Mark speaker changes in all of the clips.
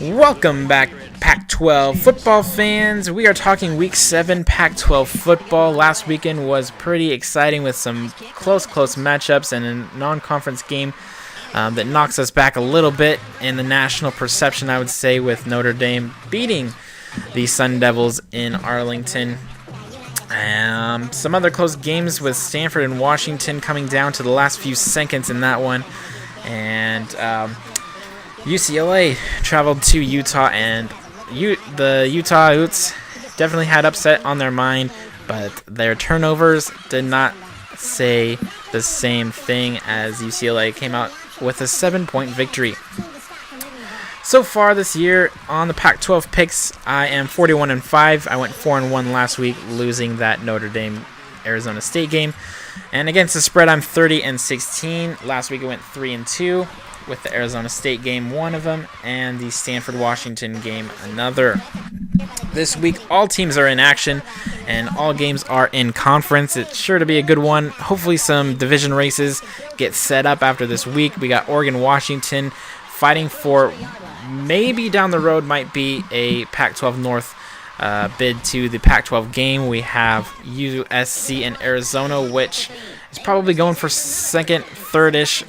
Speaker 1: Welcome back, Pac-12 football fans. We are talking Week 7 Pac-12 football. Last weekend was pretty exciting with some close matchups and a non-conference game that knocks us back a little bit in the national perception, I would say, with Notre Dame beating the Sun Devils in Arlington. Some other close games with Stanford and Washington coming down to the last few seconds in that one. And UCLA traveled to Utah, and the Utah Utes definitely had upset on their mind, but their turnovers did not say the same thing as UCLA came out with a 7-point victory. So far this year on the Pac-12 picks, I am 41-5. I went 4-1 last week, losing that Notre Dame Arizona State game. And against the spread, I'm 30-16. Last week I went 3-2 with the Arizona State game, one of them, and the Stanford Washington game, another. This week, all teams are in action, and all games are in conference. It's sure to be a good one. Hopefully some division races get set up after this week. We got Oregon, Washington fighting for maybe down the road might be a Pac-12 North bid to the Pac-12 game. We have USC and Arizona, which is probably going for second, third-ish,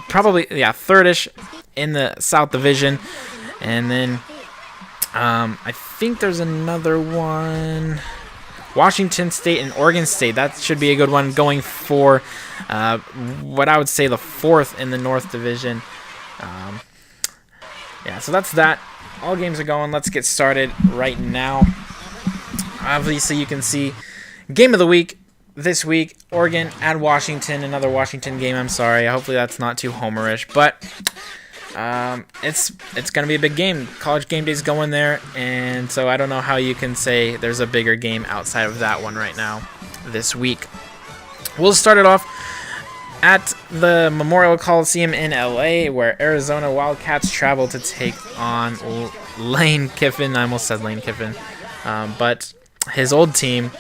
Speaker 1: third-ish in the South Division. And then I think there's another one. Washington State and Oregon State. That should be a good one, going for what I would say the fourth in the North Division. So that's that. All games are going. Let's get started right now. Obviously, you can see game of the week this week, Oregon at Washington. Another Washington game, I'm sorry. Hopefully that's not too homerish, but it's going to be a big game. College game day's going there, and so I don't know how you can say there's a bigger game outside of that one right now this week. We'll start it off at the Memorial Coliseum in LA, where Arizona Wildcats travel to take on Lane Kiffin. I almost said Lane Kiffin, but his old team.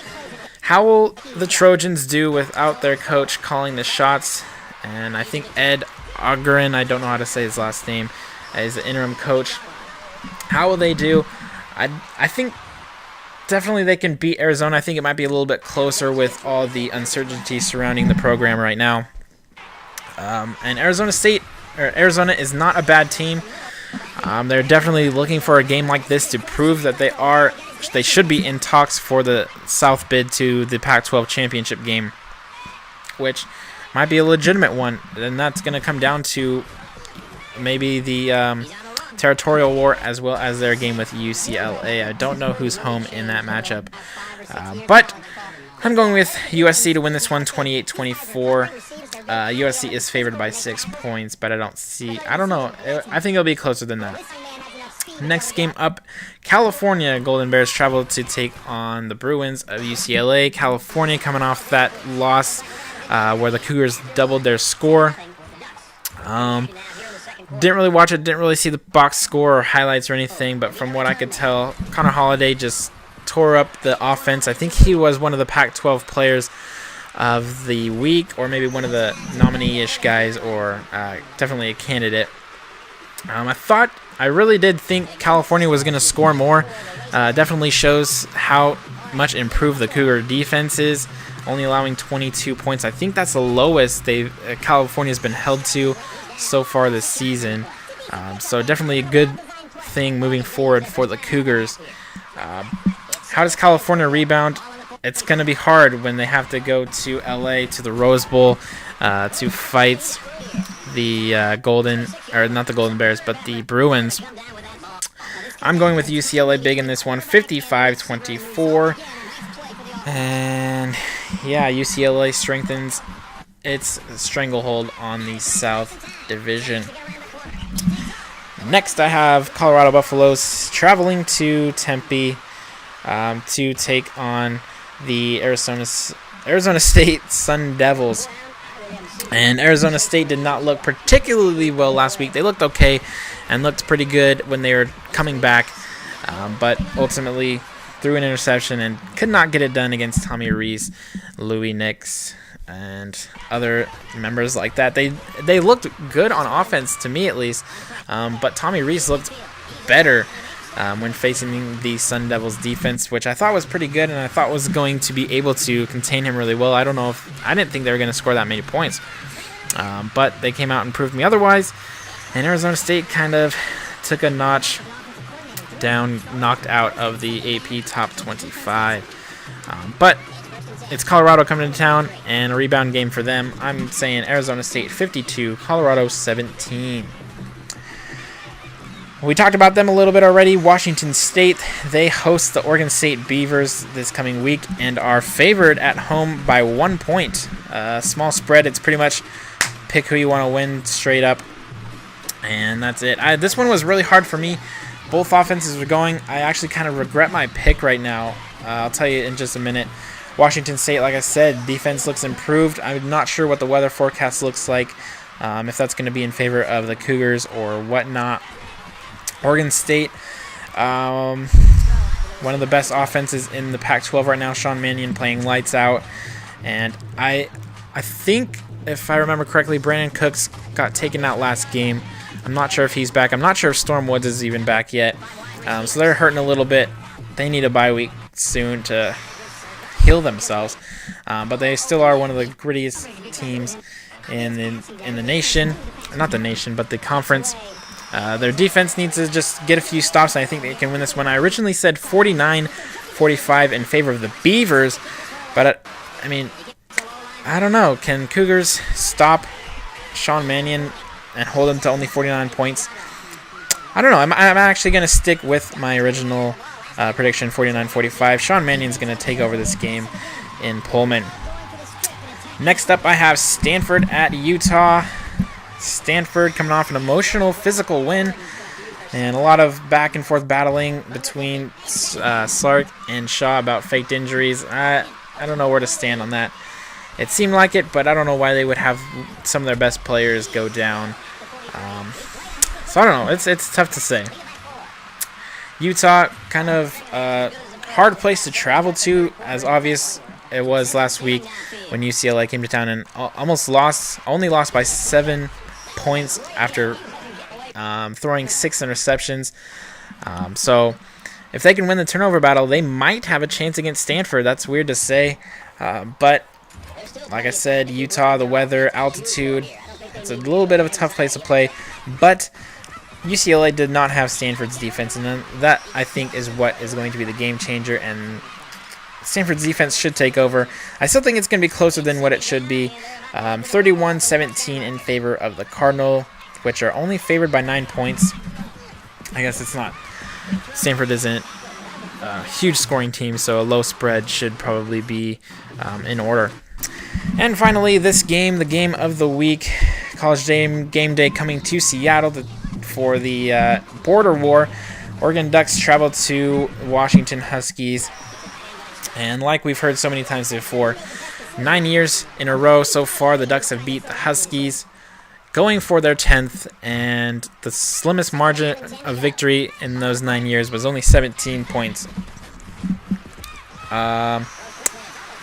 Speaker 1: How will the Trojans do without their coach calling the shots? And I think Ed Ogren, I don't know how to say his last name, is the interim coach. How will they do? I think definitely they can beat Arizona. I think it might be a little bit closer with all the uncertainty surrounding the program right now. And Arizona is not a bad team. They're definitely looking for a game like this to prove that they should be in talks for the South bid to the Pac-12 championship game, which might be a legitimate one. And that's going to come down to maybe the territorial war as well as their game with UCLA. I don't know who's home in that matchup, but I'm going with USC to win this one, 28-24. USC is favored by 6 points, but I don't know. I think it'll be closer than that. Next game up, California Golden Bears travel to take on the Bruins of UCLA. California coming off that loss where the Cougars doubled their score. Didn't really watch it, didn't really see the box score or highlights or anything, but from what I could tell, Connor Holiday just tore up the offense. I think he was one of the Pac-12 players of the week, or maybe one of the nominee-ish guys, or definitely a candidate. I really did think California was going to score more. Definitely shows how much improved the Cougar defense is, only allowing 22 points. I think that's the lowest California's been held to so far this season. So definitely a good thing moving forward for the Cougars. How does California rebound? It's going to be hard when they have to go to LA to the Rose Bowl to fight the not the Golden Bears, but the Bruins. I'm going with UCLA big in this one, 55-24. And yeah, UCLA strengthens its stranglehold on the South Division. Next, I have Colorado Buffaloes traveling to Tempe to take on the Arizona State Sun Devils. And Arizona State did not look particularly well last week. They looked okay and looked pretty good when they were coming back, but ultimately threw an interception and could not get it done against Tommy Rees, Louis Nix, and other members like that. They looked good on offense, to me at least, but Tommy Rees looked better when facing the Sun Devils defense, which I thought was pretty good and I thought was going to be able to contain him really well. I didn't think they were going to score that many points, but they came out and proved me otherwise. And Arizona State kind of took a notch down, knocked out of the AP top 25. But it's Colorado coming to town and a rebound game for them. I'm saying Arizona State 52, Colorado 17. We talked about them a little bit already. Washington State, they host the Oregon State Beavers this coming week and are favored at home by 1 point. Small spread. It's pretty much pick who you want to win straight up. And that's it. This one was really hard for me. Both offenses were going. I actually kind of regret my pick right now. I'll tell you in just a minute. Washington State, like I said, defense looks improved. I'm not sure what the weather forecast looks like, if that's going to be in favor of the Cougars or whatnot. Oregon State, one of the best offenses in the Pac-12 right now. Sean Mannion playing lights out. And I think, if I remember correctly, Brandon Cooks got taken out last game. I'm not sure if he's back. I'm not sure if Storm Woods is even back yet. So they're hurting a little bit. They need a bye week soon to heal themselves. But they still are one of the grittiest teams in the nation. Not the nation, but the conference. Their defense needs to just get a few stops, and I think they can win this one. I originally said 49-45 in favor of the Beavers, but I don't know. Can Cougars stop Sean Mannion and hold him to only 49 points? I don't know. I'm actually going to stick with my original prediction, 49-45. Sean Mannion's going to take over this game in Pullman. Next up, I have Stanford at Utah. Stanford coming off an emotional, physical win, and a lot of back and forth battling between Sark and Shaw about faked injuries. I don't know where to stand on that. It seemed like it, but I don't know why they would have some of their best players go down. So I don't know. It's tough to say. Utah, kind of hard place to travel to, as obvious it was last week when UCLA came to town and only lost by 7 points after throwing 6 interceptions. So if they can win the turnover battle, they might have a chance against Stanford. That's weird to say, but like I said, Utah, the weather, altitude, it's a little bit of a tough place to play. But UCLA did not have Stanford's defense, and that, I think, is what is going to be the game changer, and Stanford's defense should take over. I still think it's going to be closer than what it should be. 31-17 in favor of the Cardinal, which are only favored by 9 points. I guess it's not. Stanford isn't a huge scoring team, so a low spread should probably be in order. And finally, this game, the game of the week, College game day coming to Seattle for the border war. Oregon Ducks travel to Washington Huskies. And like we've heard so many times before, 9 years in a row so far, the Ducks have beat the Huskies, going for their 10th, and the slimmest margin of victory in those 9 years was only 17 points.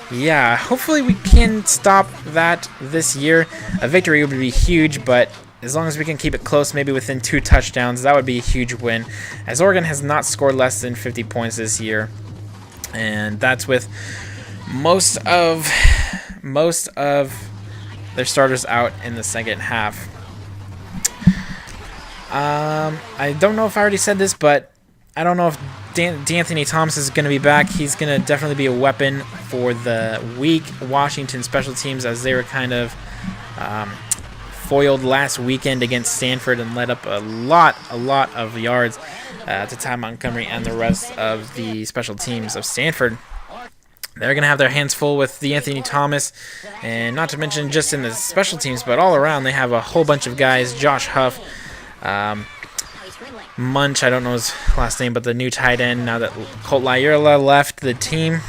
Speaker 1: Yeah, hopefully we can stop that this year. A victory would be huge, but as long as we can keep it close, maybe within 2 touchdowns, that would be a huge win, as Oregon has not scored less than 50 points this year. And that's with most of their starters out in the second half. I don't know if I already said this, but I don't know if D'Anthony Thomas is going to be back. He's going to definitely be a weapon for the weak Washington special teams, as they were kind of foiled last weekend against Stanford and let up a lot of yards to Ty Montgomery and the rest of the special teams of Stanford. They're going to have their hands full with D'Anthony Thomas, and not to mention just in the special teams, but all around they have a whole bunch of guys. Josh Huff, Munch, I don't know his last name, but the new tight end, now that Colt Lyerla left the team.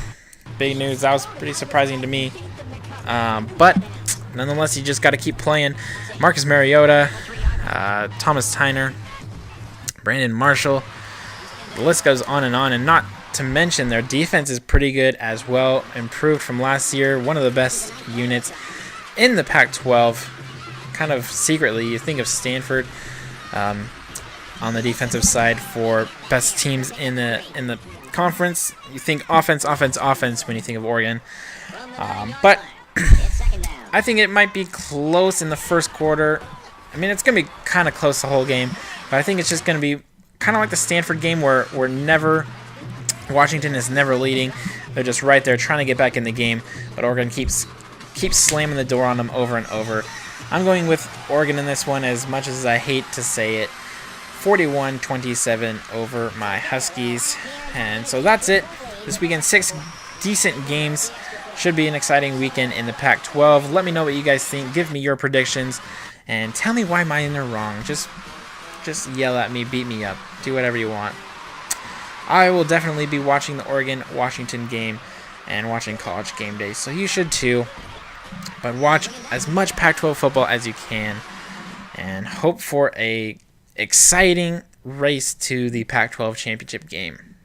Speaker 1: Big news. That was pretty surprising to me. But nonetheless, you just got to keep playing. Marcus Mariota, Thomas Tyner, Brandon Marshall. The list goes on, and not to mention their defense is pretty good as well. Improved from last year. One of the best units in the Pac-12. Kind of secretly, you think of Stanford. on the defensive side for best teams in the conference. You think offense when you think of Oregon, but I think it might be close in the first quarter. I mean, it's gonna be kind of close the whole game, but I think it's just gonna be kind of like the Stanford game where Washington is never leading. They're just right there trying to get back in the game, but Oregon keeps slamming the door on them over and over. I'm going with Oregon in this one, as much as I hate to say it. 41-27 over my Huskies. And so that's it. This weekend, 6 decent games. Should be an exciting weekend in the Pac-12. Let me know what you guys think. Give me your predictions. And tell me why mine are wrong. Just yell at me, beat me up. Do whatever you want. I will definitely be watching the Oregon-Washington game and watching College Game Day. So you should too. But watch as much Pac-12 football as you can and hope for a exciting race to the Pac-12 championship game.